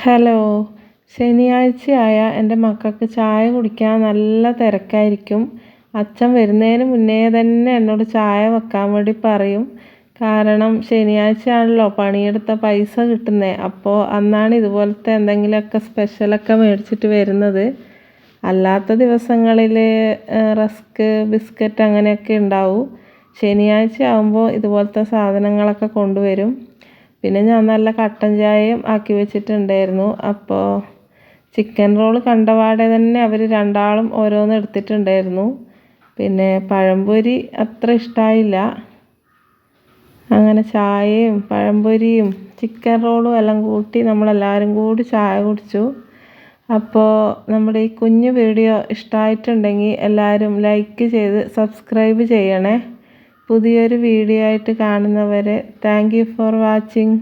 Hello. ശനിയാഴ്ചയായ എൻ്റെ മക്കൾക്ക് ചായ കുടിക്കാൻ നല്ല തിരക്കായിരിക്കും. അച്ഛൻ വരുന്നതിന് മുന്നേ തന്നെ എന്നോട് ചായ വെക്കാൻ വേണ്ടി പറയും. കാരണം ശനിയാഴ്ചയാണല്ലോ പണിയെടുത്ത പൈസ കിട്ടുന്നത്. അപ്പോൾ അന്നാണ് ഇതുപോലത്തെ എന്തെങ്കിലുമൊക്കെ സ്പെഷ്യലൊക്കെ മേടിച്ചിട്ട് വരുന്നത്. അല്ലാത്ത ദിവസങ്ങളിൽ റസ്ക്, ബിസ്ക്കറ്റ് അങ്ങനെയൊക്കെ ഉണ്ടാവും. ശനിയാഴ്ച ആകുമ്പോൾ ഇതുപോലത്തെ സാധനങ്ങളൊക്കെ കൊണ്ടുവരും. പിന്നെ ഞാൻ നല്ല കട്ടൻ ചായയും ആക്കി വെച്ചിട്ടുണ്ടായിരുന്നു. അപ്പോൾ ചിക്കൻ റോൾ കണ്ടപാടെ തന്നെ അവർ രണ്ടാളും ഓരോന്ന് എടുത്തിട്ടുണ്ടായിരുന്നു. പിന്നെ പഴംപൊരി അത്ര ഇഷ്ടമായില്ല. അങ്ങനെ ചായയും പഴംപൊരിയും ചിക്കൻ റോളും എല്ലാം കൂട്ടി നമ്മളെല്ലാവരും കൂടി ചായ കുടിച്ചു. അപ്പോൾ നമ്മുടെ ഈ കുഞ്ഞു വീഡിയോ ഇഷ്ടമായിട്ടുണ്ടെങ്കിൽ എല്ലാവരും ലൈക്ക് ചെയ്ത് സബ്സ്ക്രൈബ് ചെയ്യണേ. പുതിയൊരു വീഡിയോ ആയിട്ട് കാണുന്നവരെ താങ്ക് യു ഫോർ വാച്ചിങ്.